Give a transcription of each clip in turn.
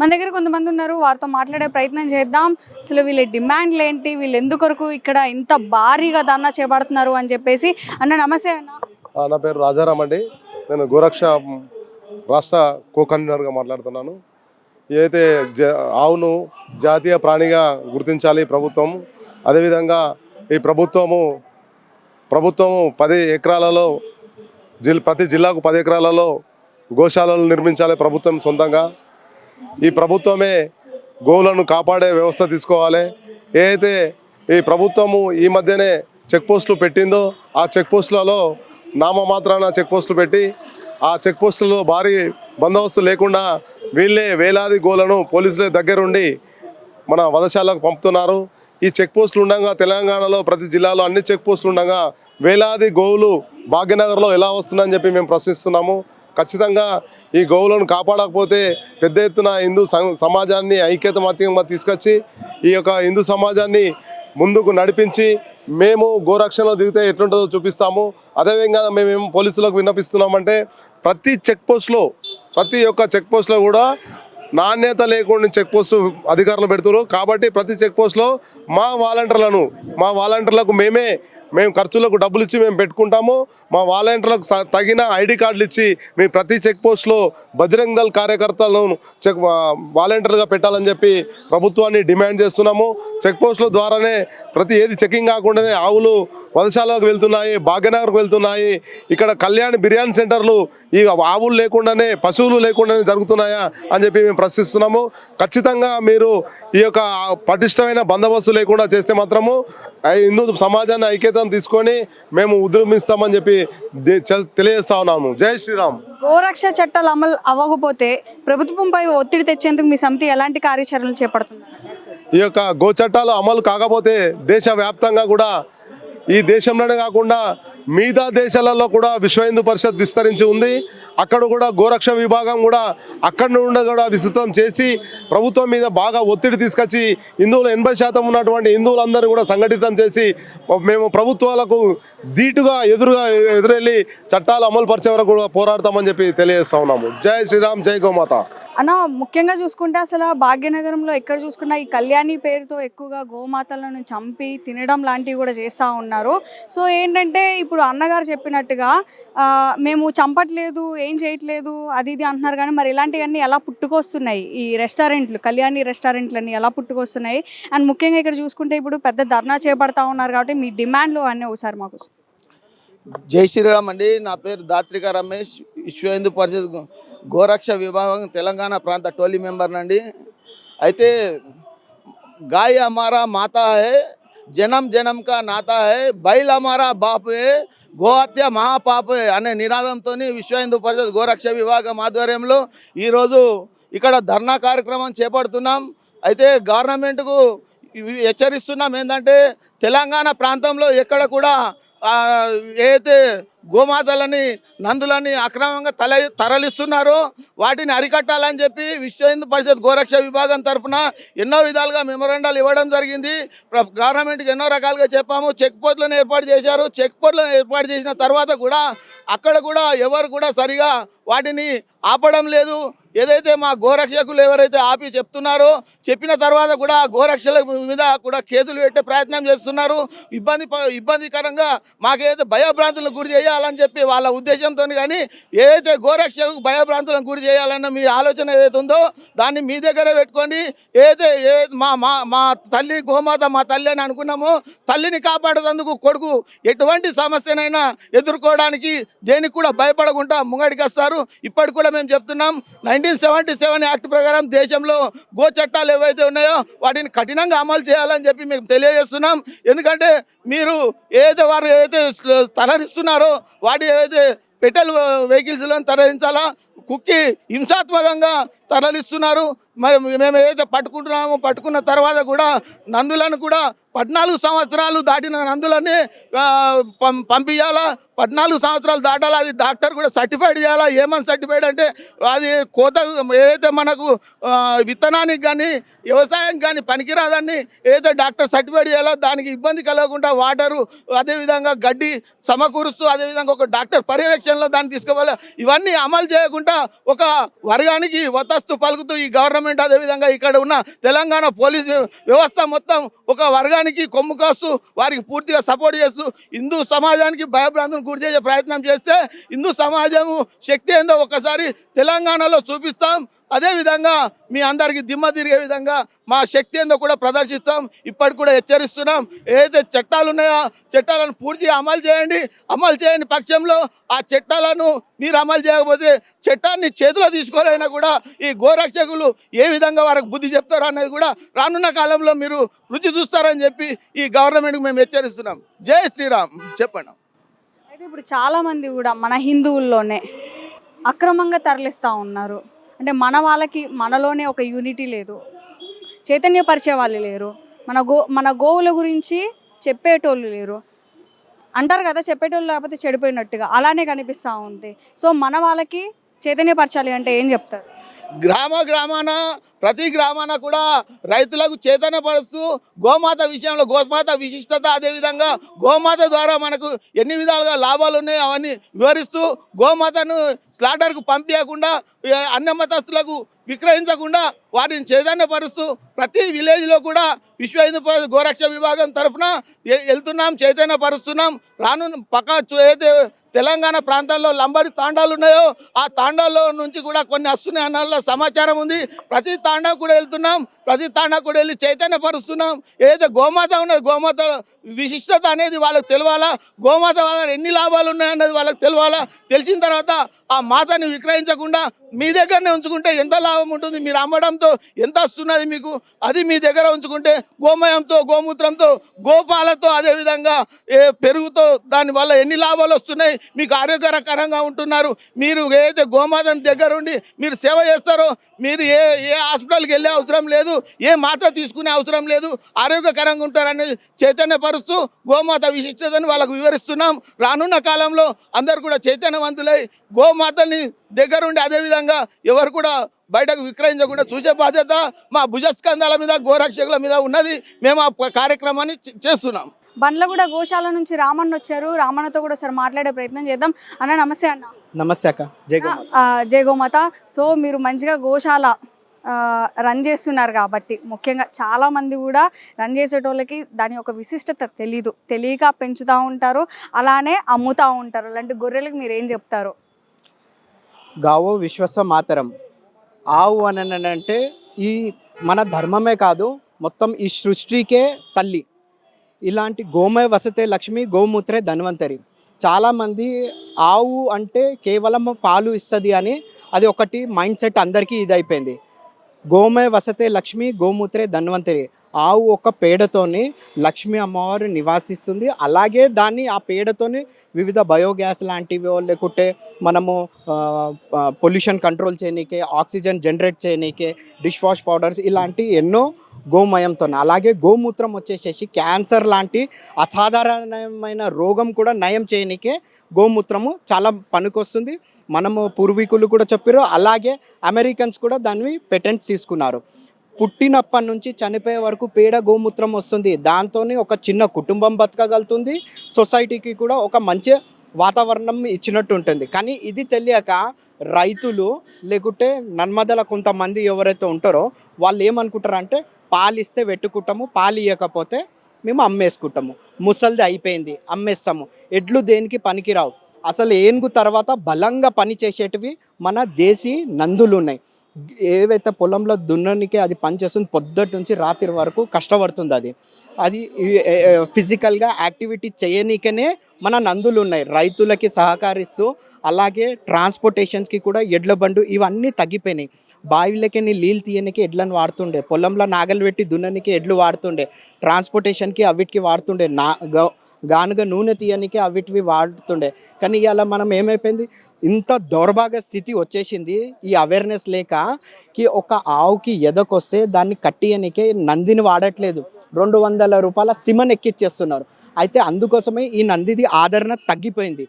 మన దగ్గర కొంతమంది ఉన్నారు, వారితో మాట్లాడే ప్రయత్నం చేద్దాం. అసలు వీళ్ళ డిమాండ్లు ఏంటి, వీళ్ళు ఎందుకొరకు ఇక్కడ ఇంత భారీగా ధర్నా చేపడుతున్నారు అని చెప్పేసి. అన్న నమస్తే అన్న. నా పేరు రాజారాం అండి. నేను గోరక్ష రాష్ట్ర కో-కన్వీనర్గా మాట్లాడుతున్నాను. ఏదైతే ఆవును జాతీయ ప్రాణిగా గుర్తించాలి ప్రభుత్వం. అదేవిధంగా ఈ ప్రభుత్వము 10 ఎకరాలలో ప్రతి జిల్లాకు 10 ఎకరాలలో గోశాలలు నిర్మించాలి ప్రభుత్వం సొంతంగా. ఈ ప్రభుత్వమే గోవులను కాపాడే వ్యవస్థ తీసుకోవాలి. ఏదైతే ఈ ప్రభుత్వము ఈ మధ్యనే చెక్ పోస్టులు పెట్టిందో ఆ చెక్ పోస్టులలో నామమాత్రాన చెక్ పోస్టులు పెట్టి ఆ చెక్ పోస్టులలో భారీ బందోబస్తు లేకుండా వీళ్ళే వేలాది గోలను పోలీసుల దగ్గరుండి మన వధశాలకు పంపుతున్నారు. ఈ చెక్ పోస్టులు ఉండగా తెలంగాణలో ప్రతి జిల్లాలో అన్ని చెక్ పోస్టులు ఉండగా వేలాది గోవులు భాగ్యనగర్లో ఎలా వస్తున్నాయని చెప్పి మేము ప్రశ్నిస్తున్నాము. ఖచ్చితంగా ఈ గోవులను కాపాడకపోతే పెద్ద ఎత్తున హిందూ సమాజాన్ని ఐక్యమత్యంగా తీసుకొచ్చి ఈ యొక్క హిందూ సమాజాన్ని ముందుకు నడిపించి మేము గోరక్షణలో దిగితే ఎట్లుంటుందో చూపిస్తాము. అదేవిధంగా మేమేం పోలీసులకు విన్నపిస్తున్నామంటే ప్రతి ఒక్క చెక్ పోస్ట్లో కూడా నాణ్యత లేకుండా చెక్ పోస్టు అధికారులు పెడుతున్నారు. కాబట్టి ప్రతి చెక్ పోస్ట్లో మా వాలంటీర్లకు మేము ఖర్చులకు డబ్బులు ఇచ్చి మేము పెట్టుకుంటాము. మా వాలంటీర్లకు తగిన ఐడి కార్డులు ఇచ్చి మీ ప్రతి చెక్ పోస్ట్లో బజరంగ్ దళ్ కార్యకర్తలను వాలంటీర్గా పెట్టాలని చెప్పి ప్రభుత్వాన్ని డిమాండ్ చేస్తున్నాము. చెక్ పోస్టుల ద్వారానే ఏది చెకింగ్ కాకుండానే ఆవులు వధశాలకు వెళ్తున్నాయి, భాగ్యనగర్కు వెళ్తున్నాయి. ఇక్కడ కళ్యాణ్ బిర్యానీ సెంటర్లు ఈ ఆవులు లేకుండానే పశువులు లేకుండానే జరుగుతున్నాయా అని చెప్పి మేము ప్రశ్నిస్తున్నాము. ఖచ్చితంగా మీరు ఈ యొక్క పటిష్టమైన బందోబస్తు లేకుండా చేస్తే మాత్రము హిందూ సమాజాన్ని ఐక్యతను తీసుకొని మేము ఉద్యమిస్తామని చెప్పి తెలియజేస్తా ఉన్నాము. జై శ్రీరామ్. గోరక్ష చట్టాలు అమలు అవ్వకపోతే ప్రభుత్వంపై ఒత్తిడి తెచ్చేందుకు మీ సమితి ఎలాంటి కార్యాచరణలు చేపడుతుంది? ఈ యొక్క గో చట్టాలు అమలు కాకపోతే దేశవ్యాప్తంగా కూడా ఈ దేశంలోనే కాకుండా మిగతా దేశాలలో కూడా విశ్వ హిందూ పరిషత్ విస్తరించి ఉంది. అక్కడ కూడా గోరక్ష విభాగం కూడా అక్కడి నుండి కూడా విస్తృతం చేసి ప్రభుత్వం మీద బాగా ఒత్తిడి తీసుకొచ్చి హిందువులు 80% ఉన్నటువంటి హిందువులందరూ కూడా సంఘటితం చేసి మేము ప్రభుత్వాలకు ధీటుగా ఎదురెళ్ళి చట్టాలు అమలు పరిచే వరకు కూడా పోరాడతామని చెప్పి తెలియజేస్తా ఉన్నాము. జై శ్రీరామ్, జై గోమాత. అన్న, ముఖ్యంగా చూసుకుంటే అసలు భాగ్యనగరంలో ఎక్కడ చూసుకున్నా ఈ కళ్యాణి పేరుతో ఎక్కువగా గోమాతలను చంపి తినడం లాంటివి కూడా చేస్తూ ఉన్నారు. సో ఏంటంటే ఇప్పుడు అన్నగారు చెప్పినట్టుగా మేము చంపట్లేదు, ఏం చేయట్లేదు, అది ఇది అంటున్నారు. కానీ మరి ఇలాంటివన్నీ ఎలా పుట్టుకొస్తున్నాయి? ఈ రెస్టారెంట్లు, కళ్యాణి రెస్టారెంట్లన్నీ ఎలా పుట్టుకొస్తున్నాయి? అండ్ ముఖ్యంగా ఇక్కడ చూసుకుంటే ఇప్పుడు పెద్ద ధర్నా చేపడతా ఉన్నారు కాబట్టి మీ డిమాండ్లు అన్నీ ఒకసారి మాకు. జై శ్రీరామ్ అండి. నా పేరు దాత్రిక రమేష్, విశ్వ హిందూ పరిషత్ గోరక్ష విభాగం తెలంగాణ ప్రాంత టోలీ మెంబర్ నండి. అయితే గాయ హమారా మాతా హై, జనం జనం కా నాతా హై, బైల్ హమారా బాప్ హై, గోహత్య మహాపాప్ హై అనే నినాదంతో విశ్వ హిందూ పరిషత్ గోరక్ష విభాగం ఆధ్వర్యంలో ఈరోజు ఇక్కడ ధర్నా కార్యక్రమం చేపడుతున్నాం. అయితే గవర్నమెంట్కు హెచ్చరిస్తున్నాం ఏంటంటే తెలంగాణ ప్రాంతంలో ఎక్కడ కూడా ఏదైతే గోమాతలని నందులని అక్రమంగా తరలిస్తున్నారో వాటిని అరికట్టాలని చెప్పి విశ్వ హిందూ పరిషత్ గోరక్ష విభాగం తరఫున ఎన్నో విధాలుగా మెమోరాండాలు ఇవ్వడం జరిగింది. గవర్నమెంట్కి ఎన్నో రకాలుగా చెప్పాము. చెక్ పోస్టులను ఏర్పాటు చేశారు. చెక్ పోస్టులను ఏర్పాటు చేసిన తర్వాత కూడా అక్కడ కూడా ఎవరు కూడా సరిగా వాటిని ఆపడం లేదు. ఏదైతే మా గోరక్షకులు ఎవరైతే ఆపి చెప్తున్నారో చెప్పిన తర్వాత కూడా గోరక్షల మీద కూడా కేసులు పెట్టే ప్రయత్నం చేస్తున్నారు. ఇబ్బందికరంగా మాకేదైతే భయభ్రాంతులకు గురి చేయాలని చెప్పి వాళ్ళ ఉద్దేశంతో, కానీ ఏదైతే గోరక్షకు భయభ్రాంతులకు గురి చేయాలన్న మీ ఆలోచన ఏదైతే ఉందో దాన్ని మీ దగ్గరే పెట్టుకోండి. ఏదైతే మా తల్లి గోమాత మా తల్లి అని అనుకున్నామో తల్లిని కాపాడేందుకు కొడుకు ఎటువంటి సమస్యనైనా ఎదుర్కోవడానికి దేనికి కూడా భయపడకుండా ముంగడికి వస్తారు. ఇప్పటికి కూడా మేము చెప్తున్నాం, 1977 యాక్ట్ ప్రకారం దేశంలో గో చట్టాలు ఏవైతే ఉన్నాయో వాటిని కఠినంగా అమలు చేయాలని చెప్పి మేము తెలియజేస్తున్నాం. ఎందుకంటే మీరు వారు ఏదైతే తరలిస్తున్నారో వాటి ఏదైతే పెట్రోల్ వెహికల్స్లో తరలించాలా, కుక్కి హింసాత్మకంగా తరలిస్తున్నారు. మరి మేము ఏదైతే పట్టుకుంటున్నామో పట్టుకున్న తర్వాత కూడా నందులను కూడా 14 సంవత్సరాలు దాటిన నందులని పంపించాలా. 14 సంవత్సరాలు దాటాలా. అది డాక్టర్ కూడా సర్టిఫైడ్ చేయాలా. ఏమని సర్టిఫైడ్ అంటే అది కోత ఏదైతే మనకు విత్తనానికి కానీ వ్యవసాయం కానీ పనికిరాదని ఏదైతే డాక్టర్ సర్టిఫైడ్ చేయాలో దానికి ఇబ్బంది కలగకుండా వాటరు అదేవిధంగా గడ్డి సమకూరుస్తూ అదేవిధంగా ఒక డాక్టర్ పర్యవేక్షణలో దాన్ని తీసుకోవాలి. ఇవన్నీ అమలు చేయకుండా ఒక వర్గానికి వతస్తు పలుకుతూ ఈ గవర్నమెంట్ గవర్నమెంట్ అదేవిధంగా ఇక్కడ ఉన్న తెలంగాణ పోలీసు వ్యవస్థ మొత్తం ఒక వర్గానికి కొమ్ము కాస్తూ వారికి పూర్తిగా సపోర్ట్ చేస్తూ హిందూ సమాజానికి భయభ్రాంతులను గురి చేసే ప్రయత్నం చేస్తే హిందూ సమాజము శక్తి ఏందో ఒకసారి తెలంగాణలో చూపిస్తాం. అదేవిధంగా మీ అందరికీ దిమ్మ తిరిగే విధంగా మా శక్తి ఏందో కూడా ప్రదర్శిస్తాం. ఇప్పటికి కూడా హెచ్చరిస్తున్నాం. ఏదైతే చట్టాలు ఉన్నాయో చట్టాలను పూర్తిగా అమలు చేయండి. అమలు చేయని పక్షంలో ఆ చట్టాలను మీరు అమలు చేయకపోతే చట్టాన్ని చేతిలో తీసుకోలేనా కూడా ఈ గోరక్షకులు ఏ విధంగా వారికి బుద్ధి చెప్తారో అనేది కూడా రానున్న కాలంలో మీరు రుచి చూస్తారని చెప్పి ఈ గవర్నమెంట్కి మేము హెచ్చరిస్తున్నాం. జై శ్రీరామ్. చెప్పండి. అయితే ఇప్పుడు చాలామంది కూడా మన హిందువుల్లోనే అక్రమంగా తరలిస్తూ ఉన్నారు. అంటే మన వాళ్ళకి మనలోనే ఒక యూనిటీ లేదు, చైతన్యపరిచే వాళ్ళు లేరు, మన గోవుల గురించి చెప్పేటోళ్ళు లేరు అంటారు కదా, చెప్పేటోళ్ళు లేకపోతే చెడిపోయినట్టుగా అలానే కనిపిస్తూ ఉంది. సో మన వాళ్ళకి చైతన్యపరచాలి అంటే ఏం చెప్తారు? గ్రామాన ప్రతి గ్రామాన కూడా రైతులకు చైతన్యపరుస్తూ గోమాత విషయంలో గోమాత విశిష్టత అదేవిధంగా గోమాత ద్వారా మనకు ఎన్ని విధాలుగా లాభాలు ఉన్నాయో అవన్నీ వివరిస్తూ గోమాతను స్లాటర్కు పంపించకుండా అన్య మతస్థులకు విక్రయించకుండా వాటిని చైతన్యపరుస్తూ ప్రతి విలేజ్లో కూడా విశ్వ హిందూ పరిషత్ గోరక్ష విభాగం తరఫున వెళ్తున్నాం, చైతన్యపరుస్తున్నాం. ఏదైతే తెలంగాణ ప్రాంతాల్లో లంబడి తాండాలు ఉన్నాయో ఆ తాండాల్లో నుంచి కూడా కొన్ని వస్తున్నాయి అన్న సమాచారం ఉంది. ప్రతి తాండా కూడా వెళ్తున్నాం, ప్రతి తాండా కూడా వెళ్ళి చైతన్యపరుస్తున్నాం. ఏదైతే గోమాత ఉన్నది గోమాత విశిష్టత అనేది వాళ్ళకి తెలియాలా, గోమాత వల్ల ఎన్ని లాభాలు ఉన్నాయన్నది వాళ్ళకి తెలియాలా. తెలిసిన తర్వాత ఆ మాతని విక్రయించకుండా మీ దగ్గరనే ఉంచుకుంటే ఎంత లాభం ఉంటుంది, మీరు అమ్మడంతో ఎంత వస్తున్నది మీకు, అది మీ దగ్గర ఉంచుకుంటే గోమయంతో గోమూత్రంతో గోపాలతో అదేవిధంగా పెరుగుతో దానివల్ల ఎన్ని లాభాలు వస్తున్నాయి, మీకు ఆరోగ్యకరంగా ఉంటున్నారు. మీరు ఏదైతే గోమాతని దగ్గరుండి మీరు సేవ చేస్తారో మీరు ఏ హాస్పిటల్కి వెళ్ళే అవసరం లేదు, ఏ మాత్ర తీసుకునే అవసరం లేదు, ఆరోగ్యకరంగా ఉంటారని చైతన్యపరుస్తూ గోమాత విశిష్టతను వాళ్ళకు వివరిస్తున్నాం. రానున్న కాలంలో అందరు కూడా చైతన్యవంతులై గోమాతల్ని దగ్గరుండి అదేవిధంగా ఎవరు కూడా బయటకు విక్రయించకుండా చూసే బాధ్యత మా భుజస్కంధాల మీద గోరక్షకుల మీద ఉన్నది. మేము ఆ కార్యక్రమాన్ని చేస్తున్నాం. బండ్లగూడ గోశాల నుంచి రామన్న వచ్చారు. రామన్నతో కూడా సరే మాట్లాడే ప్రయత్నం చేద్దాం. అన్న నమస్తే. అన్న నమస్తే అక్క. జై గోమాత. సో మీరు మంచిగా గోశాల రన్ చేస్తున్నారు కాబట్టి ముఖ్యంగా చాలామంది కూడా రన్ చేసేటోళ్ళకి దాని యొక్క విశిష్టత తెలియక పెంచుతూ ఉంటారు, అలానే అమ్ముతూ ఉంటారు. అలాంటి గొర్రెలకు మీరు ఏం చెప్తారు? గావో విశ్వస్వ మాతరం. ఆవు అని అంటే ఈ మన ధర్మమే కాదు, మొత్తం ఈ సృష్టికే తల్లి. ఇలాంటి గోమయ వసతే లక్ష్మి గోమూత్రే ధన్వంతరి. చాలామంది ఆవు అంటే కేవలం పాలు ఇస్తుంది అని అది ఒకటి మైండ్ సెట్ అందరికీ ఇదైపోయింది. గోమయ వసతే లక్ష్మి గోమూత్రే ధన్వంతరి. ఆవు ఒక పేడతోని లక్ష్మీ అమ్మవారు నివాసిస్తుంది. అలాగే దాన్ని ఆ పేడతోని వివిధ బయోగ్యాస్ లాంటివి లేకుంటే మనము పొల్యూషన్ కంట్రోల్ చేయనీకే, ఆక్సిజన్ జనరేట్ చేయనీకే, డిష్ వాష్ పౌడర్స్ ఇలాంటి ఎన్నో గోమయంతో. అలాగే గోమూత్రం వచ్చేసేసి క్యాన్సర్ లాంటి అసాధారణమైన రోగం కూడా నయం చేయనీకే గోమూత్రము చాలా పనికొస్తుంది. మనము పూర్వీకులు కూడా చెప్పారు, అలాగే అమెరికన్స్ కూడా దాన్ని పేటెంట్స్ తీసుకున్నారు. పుట్టినప్పటి నుంచి చనిపోయే వరకు పేడ గోమూత్రం వస్తుంది. దాంతో ఒక చిన్న కుటుంబం బతకగలుగుతుంది, సొసైటీకి కూడా ఒక మంచి వాతావరణం ఇచ్చినట్టు ఉంటుంది. కానీ ఇది తెలియక రైతులు లేకుంటే నన్మదల కొంతమంది ఎవరైతే ఉంటారో వాళ్ళు ఏమనుకుంటారంటే పాలు ఇస్తే పెట్టుకుంటాము, పాలు ఇవ్వకపోతే మేము అమ్మేసుకుంటాము, ముసలిది అయిపోయింది అమ్మేస్తాము, ఎడ్లు దేనికి పనికిరావు. అసలు ఏనుగు తర్వాత బలంగా పని చేసేటివి మన దేశీ నందులు ఉన్నాయి. ఏవైతే పొలంలో దున్ననికి అది పనిచేస్తుంది, పొద్దుటి నుంచి రాత్రి వరకు కష్టపడుతుంది. అది ఫిజికల్గా యాక్టివిటీ చేయనీకనే మన నందులు ఉన్నాయి. రైతులకి సహకరిస్తూ అలాగే ట్రాన్స్పోర్టేషన్స్కి కూడా ఎడ్ల బండు ఇవన్నీ తగ్గిపోయినాయి. బావిలకి నీళ్ళు తీయనికి ఎడ్లను వాడుతుండే, పొలంలో నాగలు పెట్టి దున్ననికి ఎడ్లు వాడుతుండే, ట్రాన్స్పోర్టేషన్కి అవిటికి వాడుతుండే, గానుగ నూనె తీయనికి అవిటివి వాడుతుండే. కానీ ఇలా మనం ఏమైపోయింది, ఇంత దౌర్భాగ్య స్థితి వచ్చేసింది ఈ అవేర్నెస్ లేక. ఒక ఆవుకి ఎదకొస్తే దాన్ని కట్టియనికే నందిని వాడట్లేదు, 200 రూపాయల సిమన్ ఎక్కిచ్చేస్తున్నారు. అయితే అందుకోసమే ఈ నందిది ఆదరణ తగ్గిపోయింది.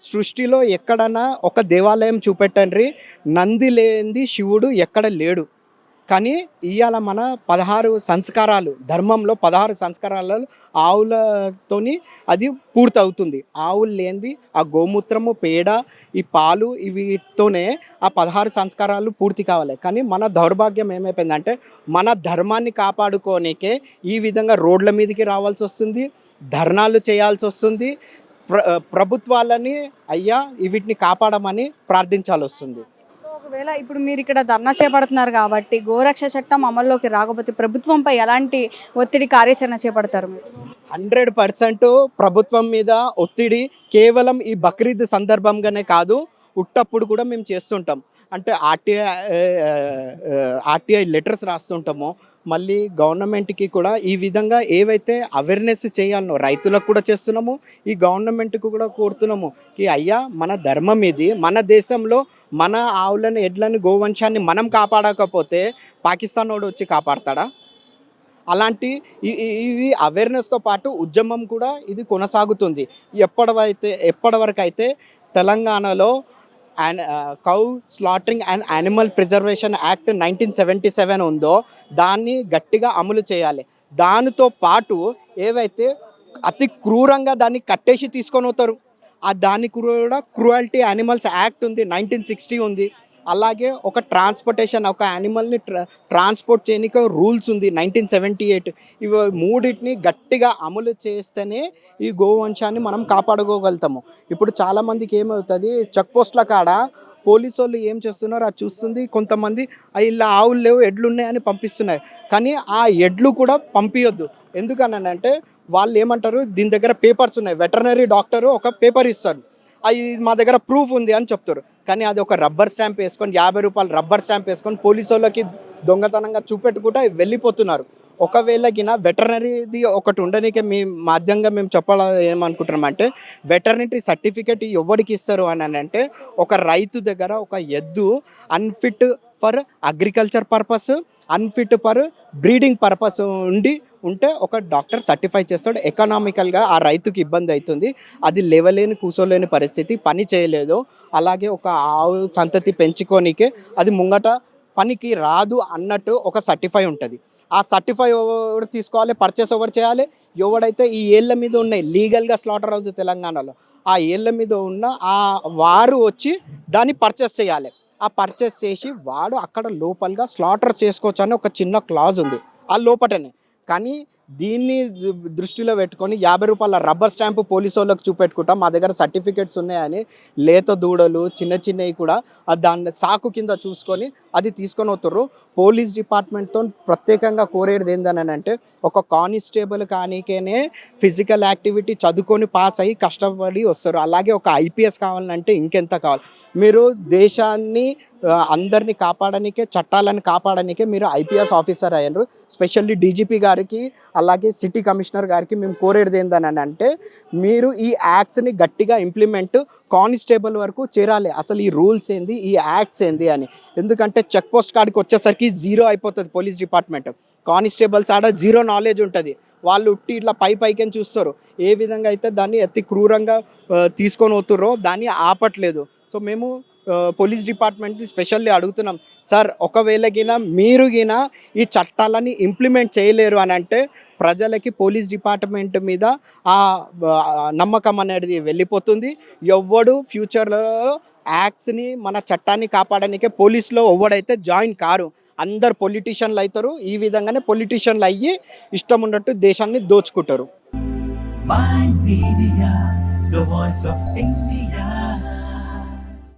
సృష్టిలో ఎక్కడన్నా ఒక దేవాలయం చూపెట్టండి, నంది లేనిది శివుడు ఎక్కడ లేడు. కానీ ఇవాళ మన 16 సంస్కారాలు ధర్మంలో 16 సంస్కారాలలో ఆవులతోని అది పూర్తవుతుంది. ఆవులు లేనిది ఆ గోమూత్రము, పేడ, ఈ పాలు వీటితోనే ఆ 16 సంస్కారాలు పూర్తి కావాలి. కానీ మన దౌర్భాగ్యం ఏమైపోయిందంటే మన ధర్మాన్ని కాపాడుకోనికే ఈ విధంగా రోడ్ల మీదకి రావాల్సి వస్తుంది, ధర్నాలు చేయాల్సి వస్తుంది. ప్రభుత్వాలని అయ్యా వీటిని కాపాడమని ప్రార్థించాల్సి వస్తుంది. సో ఒకవేళ ఇప్పుడు మీరు ఇక్కడ ధర్నా చేపడుతున్నారు కాబట్టి గోరక్ష చట్టం అమల్లోకి రాకపోతే ప్రభుత్వంపై ఎలాంటి ఒత్తిడి కార్యాచరణ చేపడతారు మీరు? 100% ప్రభుత్వం మీద ఒత్తిడి కేవలం ఈ బక్రీద్ సందర్భంగానే కాదు, ఉట్టప్పుడు కూడా మేము చేస్తుంటాం. అంటే ఆర్టీఐ లెటర్స్ రాస్తుంటామో, మళ్ళీ గవర్నమెంట్కి కూడా ఈ విధంగా ఏవైతే అవేర్నెస్ చేయాలనో రైతులకు కూడా చేస్తున్నాము, ఈ గవర్నమెంట్కి కూడా కోరుతున్నాము కి అయ్యా మన ధర్మం ఇది, మన దేశంలో మన ఆవులను, ఎడ్లను, గోవంశాన్ని మనం కాపాడకపోతే పాకిస్తాన్ వాడు వచ్చి కాపాడతాడా? అలాంటి ఇవి అవేర్నెస్తో పాటు ఉద్యమం కూడా ఇది కొనసాగుతుంది. ఎప్పటివరకు అయితే తెలంగాణలో cow slaughtering and animal preservation act 1977 ఉందో దాన్ని గట్టిగా అమలు చేయాలి. దానితో పాటు ఏవైతే అతి క్రూరంగా దాన్ని కట్టేసి తీసుకొని పోతారు, దానికి కూడా క్రూయల్టీ యానిమల్స్ యాక్ట్ ఉంది, 1960 ఉంది. అలాగే ఒక ట్రాన్స్పోర్టేషన్, ఒక యానిమల్ని ట్రాన్స్పోర్ట్ చేయడానికి రూల్స్ ఉంది, 1978. ఇవి మూడింటిని గట్టిగా అమలు చేస్తేనే ఈ గోవంశాన్ని మనం కాపాడుకోగలుగుతాము. ఇప్పుడు చాలామందికి ఏమవుతుంది, చెక్ పోస్ట్ల కాడ పోలీసు వాళ్ళు ఏం చేస్తున్నారు అది చూస్తుంది, కొంతమంది ఇలా ఆవులు లేవు ఎడ్లు ఉన్నాయని పంపిస్తున్నారు. కానీ ఆ ఎడ్లు కూడా పంపించొద్దు. ఎందుకనంటే వాళ్ళు ఏమంటారు, దీని దగ్గర పేపర్స్ ఉన్నాయి, వెటర్నరీ డాక్టరు ఒక పేపర్ ఇస్తారు, అది మా దగ్గర ప్రూఫ్ ఉంది అని చెప్తారు. కానీ అది ఒక రబ్బర్ స్టాంప్ వేసుకొని, 50 రూపాయలు రబ్బర్ స్టాంప్ వేసుకొని పోలీసు వాళ్ళకి దొంగతనంగా చూపెట్టుకుంటూ వెళ్ళిపోతున్నారు. ఒకవేళ గిన వెటర్నరీది ఒకటి ఉండడానికి మీ మాధ్యంగా మేము చెప్పాలి ఏమనుకుంటున్నామంటే, వెటర్నరీ సర్టిఫికేట్ ఎవరికి ఇస్తారు అని అంటే, ఒక రైతు దగ్గర ఒక ఎద్దు unfit for agriculture purpose, unfit for breeding purpose ఉంటే ఒక డాక్టర్ సర్టిఫై చేస్తాడు. ఎకనామికల్గా ఆ రైతుకి ఇబ్బంది అవుతుంది, అది లేవలేని కూసోలేని పరిస్థితి, పని చేయలేదు, అలాగే ఒక ఆవు సంతతి పెంచుకోనికే అది ముంగట పనికి రాదు అన్నట్టు ఒక సర్టిఫై ఉంటుంది. ఆ సర్టిఫై ఎవరు తీసుకోవాలి, పర్చేస్ ఎవరు చేయాలి, ఎవడైతే ఈ ఏళ్ళ మీద ఉన్నాయి లీగల్గా స్లాటర్ హౌస్ తెలంగాణలో, ఆ ఏళ్ళ మీద ఉన్న వారు వచ్చి దాన్ని పర్చేస్ చేయాలి. ఆ పర్చేస్ చేసి వాడు అక్కడ లోపలగా స్లాటర్ చేసుకోవచ్చు అని ఒక చిన్న క్లాజ్ ఉంది ఆ లోపటనే. కానీ దీన్ని దృష్టిలో పెట్టుకొని 50 రూపాయల రబ్బర్ స్టాంపు పోలీసు వాళ్ళకి చూపెట్టుకుంటాం, మా దగ్గర సర్టిఫికేట్స్ ఉన్నాయని లేత దూడలు చిన్నవి కూడా దాన్ని సాకు కింద చూసుకొని అది తీసుకొని వస్తారు. పోలీస్ డిపార్ట్మెంట్తో ప్రత్యేకంగా కోరేది ఏందని అంటే, ఒక కానిస్టేబుల్ కానీకేనే ఫిజికల్ యాక్టివిటీ చదువుకొని పాస్ అయ్యి కష్టపడి వస్తారు. అలాగే ఒక ఐపీఎస్ కావాలంటే ఇంకెంత కావాలి. మీరు దేశాన్ని అందరినీ కాపాడడానికే, చట్టాలను కాపాడడానికే మీరు ఐపీఎస్ ఆఫీసర్ అయ్యారు. స్పెషల్లీ డీజీపీ గారికి అలాగే సిటీ కమిషనర్ గారికి మేము కోరేది ఏందని అంటే, మీరు ఈ యాక్ట్స్ని గట్టిగా ఇంప్లిమెంట్ కానిస్టేబుల్ వరకు చేరాలి. అసలు ఈ రూల్స్ ఏంది, ఈ యాక్ట్స్ ఏంది అని. ఎందుకంటే చెక్ పోస్ట్ కాడికి వచ్చేసరికి జీరో అయిపోతుంది పోలీస్ డిపార్ట్మెంట్. కానిస్టేబుల్స్ ఆడ జీరో నాలెడ్జ్ ఉంటుంది, వాళ్ళు ఉట్టి ఇట్లా పైకని చూస్తారు. ఏ విధంగా అయితే దాన్ని అతి క్రూరంగా తీసుకొని పోతుర్రో దాన్ని ఆపట్లేదు. సో మేము పోలీస్ డిపార్ట్మెంట్ని స్పెషల్లీ అడుగుతున్నాం, సార్ ఒకవేళ మీరు ఈ చట్టాలని ఇంప్లిమెంట్ చేయలేరు అని అంటే ప్రజలకి పోలీస్ డిపార్ట్మెంట్ మీద ఆ నమ్మకం అనేది వెళ్ళిపోతుంది. ఎవ్వడు ఫ్యూచర్లో యాక్ట్స్ని, మన చట్టాన్ని కాపాడడానికే పోలీసులో ఎవ్వడైతే జాయిన్ కారు, అందరు పొలిటీషియన్లు అవుతారు. ఈ విధంగానే పొలిటీషియన్లు అయ్యి ఇష్టం ఉన్నట్టు దేశాన్ని దోచుకుంటారు. Mind Media, the voice of India.